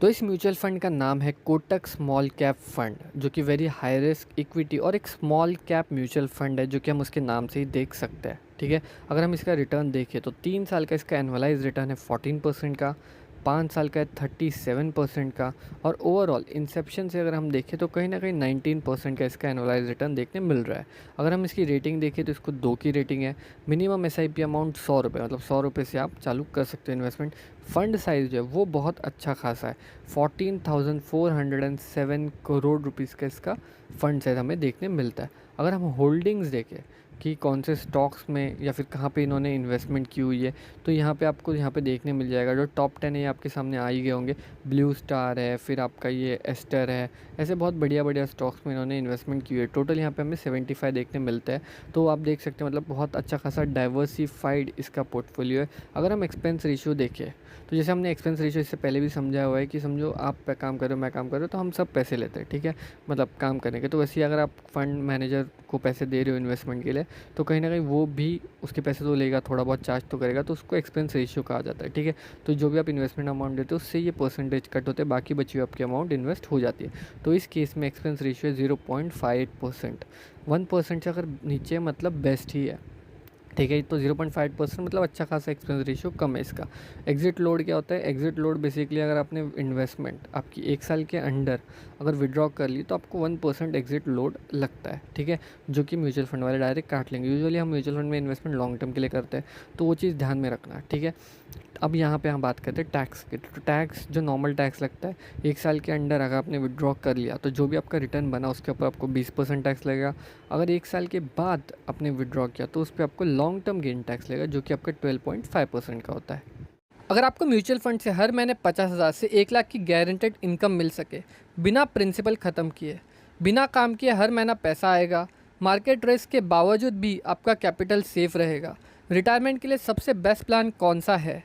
तो इस mutual fund का नाम है कोटक स्मॉल कैप फंड, जो कि वेरी हाई रिस्क इक्विटी और एक स्मॉल कैप म्यूचुअल फंड है, जो कि हम उसके नाम से ही देख सकते हैं। ठीक है, अगर हम इसका रिटर्न देखें तो 3 साल का इसका एनुअलाइज रिटर्न है 14% का, 5 साल का है 37% का, और ओवरऑल इंसेप्शन से अगर हम देखें तो कहीं ना कहीं 19% का इसका एनुअलाइज रिटर्न देखने मिल रहा है। अगर हम इसकी रेटिंग देखें तो इसको 2 की रेटिंग है। मिनिमम SIP अमाउंट 100 रुपये, मतलब 100 रुपये से आप चालू कर सकते हो इन्वेस्टमेंट। फंड साइज़ जो है वो बहुत अच्छा खासा है, 14,407 करोड़ रुपीज़ का इसका फंड साइज़ हमें देखने मिलता है। अगर हम होल्डिंग्स देखें कि कौन से स्टॉक्स में या फिर कहाँ पे इन्होंने इन्वेस्टमेंट की हुई है, तो यहाँ पे आपको यहाँ पे देखने मिल जाएगा। जो टॉप 10 है ये आपके सामने आ ही गए होंगे। ब्लू स्टार है, फिर आपका ये एस्टर है, ऐसे बहुत बढ़िया बढ़िया स्टॉक्स में इन्होंने इन्वेस्टमेंट की हुई है। टोटल यहाँ पे हमें 75 देखने मिलता है। तो आप देख सकते हैं, मतलब बहुत अच्छा खासा डाइवर्सिफाइड इसका पोर्टफोलियो है। अगर हम एक्सपेंस रेशियो देखें तो जैसे हमने एक्सपेंस रेशियो इससे पहले भी समझाया हुआ है कि समझो आप काम कर रहे हो, मैं काम कर रहा हूँ, तो हम सब पैसे लेते हैं। ठीक है, मतलब काम करने के। तो वैसे ही अगर आप फंड मैनेजर को पैसे दे रहे हो इन्वेस्टमेंट के लिए, तो कहीं ना कहीं वो भी उसके पैसे तो लेगा, थोड़ा बहुत चार्ज तो करेगा, तो उसको एक्सपेंस रेशियो कहा जाता है। ठीक है, तो जो भी आप इन्वेस्टमेंट अमाउंट देते हो उससे ये परसेंटेज कट होते हैं, बाकी बची हुई आपकी अमाउंट इन्वेस्ट हो जाती है। तो इस केस में एक्सपेंस रेशियो 0.58%, 1% से अगर नीचे मतलब बेस्ट ही है। ठीक है, तो 0.5% मतलब अच्छा खासा एक्सपेंस रेशियो कम है इसका। एग्जिट लोड क्या होता है? एग्जिट लोड बेसिकली अगर आपने इन्वेस्टमेंट आपकी 1 साल के अंडर अगर विड्रॉ कर ली तो आपको 1% एग्जिट लोड लगता है। ठीक है, जो कि म्यूचुअल फंड वाले डायरेक्ट काट लेंगे। यूजुअली हम म्यूचुअल फंड में इन्वेस्टमेंट लॉन्ग टर्म के लिए करते हैं, तो वो चीज़ ध्यान में रखना। ठीक है, अब यहाँ पे हम बात करते हैं टैक्स की। तो टैक्स जो नॉर्मल टैक्स लगता है 1 साल के अंडर, अगर आपने विड्रॉ कर लिया तो जो भी आपका रिटर्न बना उसके ऊपर आपको 20% टैक्स लगेगा। अगर 1 साल के बाद आपने विड्रॉ किया तो उस पर आपको लॉन्ग टर्म गेन टैक्स लगेगा, जो कि आपका 12.5% का होता है। अगर आपको म्यूचुअल फंड से हर महीने 50,000 से 1 लाख की गारंटेड इनकम मिल सके, बिना प्रिंसिपल ख़त्म किए, बिना काम किए हर महीना पैसा आएगा, मार्केट रिस्क के बावजूद भी आपका कैपिटल सेफ रहेगा, रिटायरमेंट के लिए सबसे बेस्ट प्लान कौन सा है?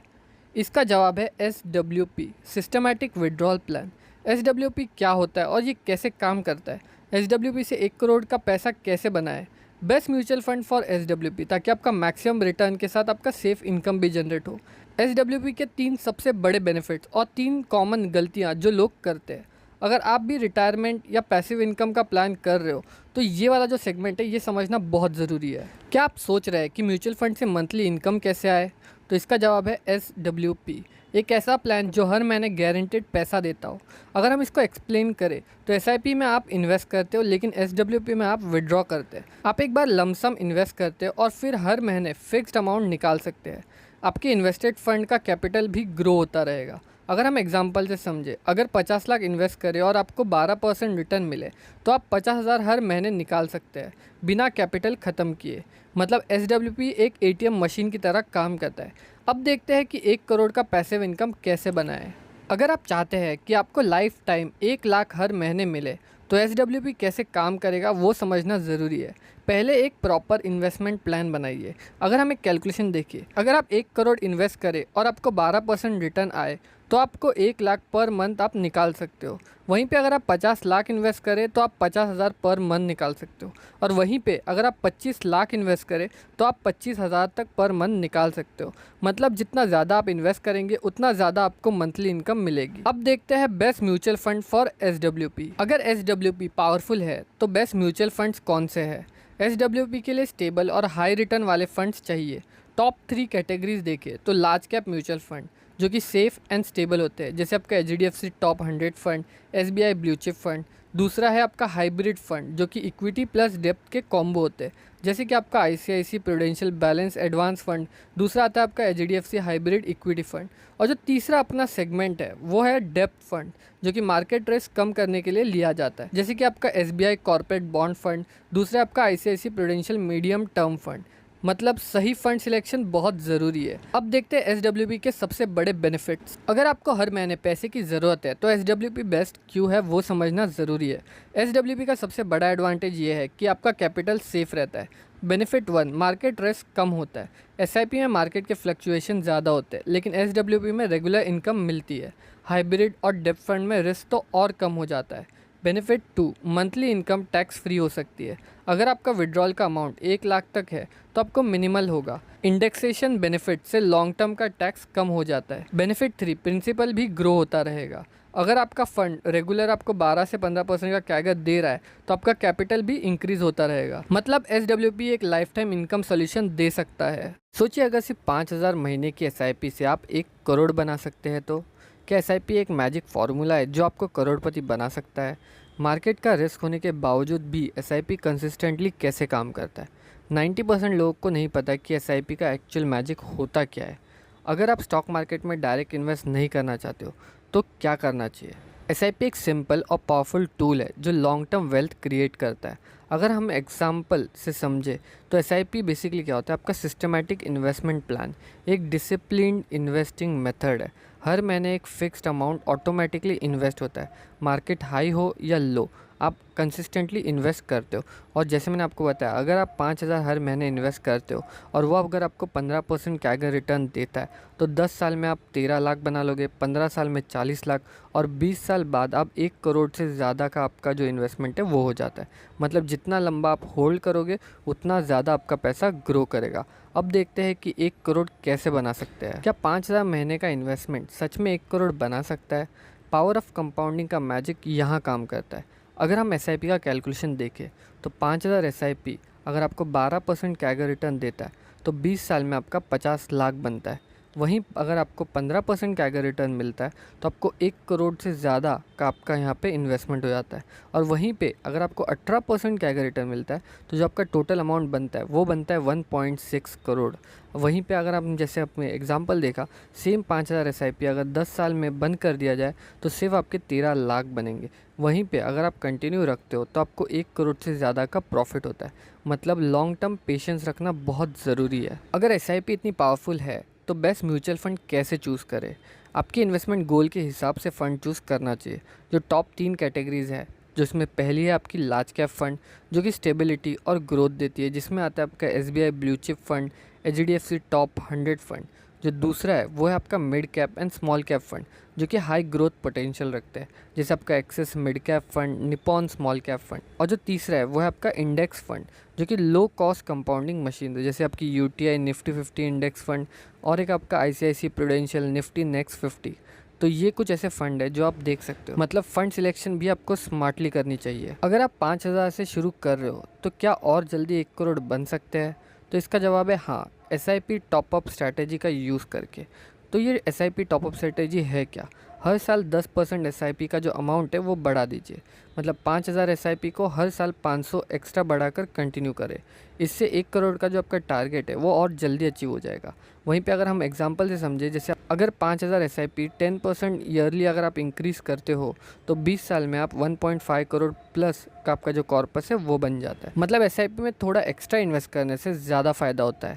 इसका जवाब है SWP, systematic withdrawal plan. SWP क्या होता है और ये कैसे काम करता है? SWP से 1 करोड़ का पैसा कैसे बनाए? Best mutual fund for SWP, ताकि आपका मैक्सिमम रिटर्न के साथ आपका सेफ इनकम भी जनरेट हो। SWP के 3 सबसे बड़े बेनिफिट्स और 3 कॉमन गलतियाँ जो लोग करते हैं। अगर आप भी रिटायरमेंट या पैसिव इनकम का प्लान कर रहे हो तो ये वाला जो सेगमेंट है ये समझना बहुत ज़रूरी है। क्या आप सोच रहे हैं कि म्यूचुअल फंड से मंथली इनकम कैसे आए? तो इसका जवाब है SWP, एक ऐसा प्लान जो हर महीने गारंटेड पैसा देता हो। अगर हम इसको एक्सप्लेन करें तो SIP में आप इन्वेस्ट करते हो, लेकिन SWP में आप विड्रॉ करते हैं। आप एक बार लमसम इन्वेस्ट करते हो और फिर हर महीने फिक्स्ड अमाउंट निकाल सकते हैं। आपके इन्वेस्टेड फंड का कैपिटल भी ग्रो होता रहेगा। अगर हम एग्जांपल से समझे, अगर 50 लाख इन्वेस्ट करें और आपको 12% रिटर्न मिले तो आप 50,000 हर महीने निकाल सकते हैं बिना कैपिटल ख़त्म किए। मतलब SWP एक ATM मशीन की तरह काम करता है। अब देखते हैं कि 1 करोड़ का पैसिव इनकम कैसे बनाएं। अगर आप चाहते हैं कि आपको लाइफ टाइम 1 लाख हर महीने मिले तो SWP कैसे काम करेगा वो समझना ज़रूरी है। पहले एक प्रॉपर इन्वेस्टमेंट प्लान बनाइए। अगर हम एक कैलकुलेशन देखिए, अगर आप 1 करोड़ इन्वेस्ट करें और आपको 12% रिटर्न आए तो आपको 1 लाख पर मंथ आप निकाल सकते हो। वहीं पे अगर आप 50 लाख इन्वेस्ट करें तो आप 50,000 पर मंथ निकाल सकते हो। और वहीं पे अगर आप 25 लाख इन्वेस्ट करें तो आप 25,000 तक पर मंथ निकाल सकते हो। मतलब जितना ज़्यादा आप इन्वेस्ट करेंगे उतना ज़्यादा आपको मंथली इनकम मिलेगी। अब देखते हैं best mutual fund for SWP। अगर SWP पावरफुल है तो बेस्ट म्यूचुअल फंड्स कौन से हैं? SWP के लिए स्टेबल और हाई रिटर्न वाले फंड्स चाहिए। टॉप 3 कैटेगरीज देखें तो लार्ज कैप म्यूचुअल फंड जो कि सेफ़ एंड स्टेबल होते हैं, जैसे आपका HDFC top 100 fund, SBI blue chip fund. दूसरा है आपका हाइब्रिड फंड जो कि इक्विटी प्लस डेप्थ के कॉम्बो होते हैं, जैसे कि आपका ICICI prudential balance advance fund. दूसरा आता है आपका HDFC हाइब्रिड इक्विटी फंड। और जो तीसरा अपना सेगमेंट है वो है डेप्थ फंड, जो कि मार्केट रिस्क कम करने के लिए लिया जाता है, जैसे कि आपका SBI कॉर्पोरेट बॉन्ड फंड। दूसरा आपका ICICI prudential medium term fund. मतलब सही फंड सिलेक्शन बहुत ज़रूरी है। अब देखते हैं SWP के सबसे बड़े बेनिफिट्स। अगर आपको हर महीने पैसे की ज़रूरत है तो SWP बेस्ट क्यों है वो समझना ज़रूरी है। SWP का सबसे बड़ा एडवांटेज ये है कि आपका कैपिटल सेफ रहता है। बेनिफिट 1, मार्केट रिस्क कम होता है। SIP में मार्केट के फ्लक्चुएशन ज़्यादा होते हैं, लेकिन SWP में रेगुलर इनकम मिलती है। हाइब्रिड और डेप्थ फंड में रिस्क तो और कम हो जाता है। Benefit 2, monthly income tax free हो सकती है। अगर आपका विड्रॉल का अमाउंट 1 लाख तक है तो आपको मिनिमल होगा। इंडेक्सेशन बेनिफिट से लॉन्ग टर्म का टैक्स कम हो जाता है। बेनिफिट 3, प्रिंसिपल भी ग्रो होता रहेगा। अगर आपका फंड रेगुलर आपको 12 से 15% का कैगर दे रहा है तो आपका कैपिटल भी इंक्रीज होता रहेगा। मतलब SWP एक लाइफ टाइम इनकम सोल्यूशन दे सकता है। सोचिए अगर सिर्फ 5,000 महीने की SIP से आप 1 करोड़ बना सकते हैं तो क्या SIP एक मैजिक फार्मूला है जो आपको करोड़पति बना सकता है? मार्केट का रिस्क होने के बावजूद भी SIP कंसिस्टेंटली कैसे काम करता है? 90% लोगों को नहीं पता कि SIP का एक्चुअल मैजिक होता क्या है। अगर आप स्टॉक मार्केट में डायरेक्ट इन्वेस्ट नहीं करना चाहते हो तो क्या करना चाहिए? SIP एक सिंपल और पावरफुल टूल है जो लॉन्ग टर्म वेल्थ क्रिएट करता है। अगर हम एग्जाम्पल से समझे तो SIP बेसिकली क्या होता है? आपका सिस्टमैटिक इन्वेस्टमेंट प्लान, एक डिसिप्लिन्ड इन्वेस्टिंग मेथड है। हर महीने एक फिक्स्ड अमाउंट ऑटोमेटिकली इन्वेस्ट होता है। मार्केट हाई हो या लो, आप कंसिस्टेंटली इन्वेस्ट करते हो। और जैसे मैंने आपको बताया, अगर आप 5,000 हर महीने इन्वेस्ट करते हो और वो अगर आपको 15% कैगर रिटर्न देता है तो 10 साल में आप 13 लाख बना लोगे, 15 साल में 40 लाख और 20 साल बाद आप 1 करोड़ से ज़्यादा का आपका जो इन्वेस्टमेंट है वो हो जाता है। मतलब जितना लंबा आप होल्ड करोगे उतना ज़्यादा आपका पैसा ग्रो करेगा। अब देखते हैं कि 1 करोड़ कैसे बना सकते हैं। क्या 5,000 महीने का इन्वेस्टमेंट सच में 1 करोड़ बना सकता है? पावर ऑफ कंपाउंडिंग का मैजिक यहाँ काम करता है। अगर हम SIP का कैलकुलेशन देखें तो 5,000 SIP अगर आपको 12% कैगर रिटर्न देता है तो 20 साल में आपका 50 लाख बनता है। वहीं अगर आपको 15% कैगर रिटर्न मिलता है तो आपको 1 करोड़ से ज़्यादा का आपका यहाँ पे इन्वेस्टमेंट हो जाता है। और वहीं पे अगर आपको 18% कैगर रिटर्न मिलता है तो जो आपका टोटल अमाउंट बनता है वो बनता है 1.6 करोड़। वहीं पे अगर आपने जैसे अपने एग्जांपल देखा, सेम 5,000 SIP अगर 10 साल में बंद कर दिया जाए तो सिर्फ आपके 13 लाख बनेंगे। वहीं पे अगर आप कंटिन्यू रखते हो तो आपको 1 करोड़ से ज़्यादा का प्रॉफिट होता है। मतलब लॉन्ग टर्म पेशेंस रखना बहुत ज़रूरी है। अगर SIP इतनी पावरफुल है तो बेस्ट म्यूचुअल फ़ंड कैसे चूज़ करें? आपके इन्वेस्टमेंट गोल के हिसाब से फ़ंड चूज़ करना चाहिए। जो टॉप 3 कैटेगरीज़ है, जिसमें पहली है आपकी लार्ज कैप फंड जो कि स्टेबिलिटी और ग्रोथ देती है, जिसमें आता है आपका SBI blue chip fund, HDFC top 100 fund. जो दूसरा है वो है आपका mid cap and small cap fund जो कि हाई ग्रोथ पोटेंशियल रखते हैं, जैसे आपका axis mid cap fund, Nippon small cap fund. और जो तीसरा है वो है आपका इंडेक्स फंड जो कि लो कॉस्ट कंपाउंडिंग मशीन है, जैसे आपकी UTI निफ्टी 50 इंडेक्स फंड और एक आपका ICICI प्रूडेंशियल निफ्टी नेक्स्ट 50। तो ये कुछ ऐसे फंड है जो आप देख सकते हो। मतलब फ़ंड सिलेक्शन भी आपको स्मार्टली करनी चाहिए। अगर आप 5,000 से शुरू कर रहे हो तो क्या और जल्दी 1 करोड़ बन सकते हैं? तो इसका जवाब है हाँ, SIP टॉपअप स्ट्रैटेजी का यूज़ करके। तो ये SIP टॉपअप स्ट्रैटेजी है क्या? हर साल 10% SIP का जो अमाउंट है वो बढ़ा दीजिए। मतलब 5,000 SIP को हर साल 500 एक्स्ट्रा बढ़ाकर कंटिन्यू करें। इससे 1 करोड़ का जो आपका टारगेट है वो और जल्दी अचीव हो जाएगा। वहीं पे अगर हम एग्जांपल से समझें, जैसे अगर 5,000 SIP 10% ईयरली अगर आप इंक्रीज़ करते हो तो 20 साल में आप 1.5 करोड़ प्लस का आपका जो कॉर्पस है वो बन जाता है। मतलब SIP में थोड़ा एक्स्ट्रा इन्वेस्ट करने से ज़्यादा फ़ायदा होता है।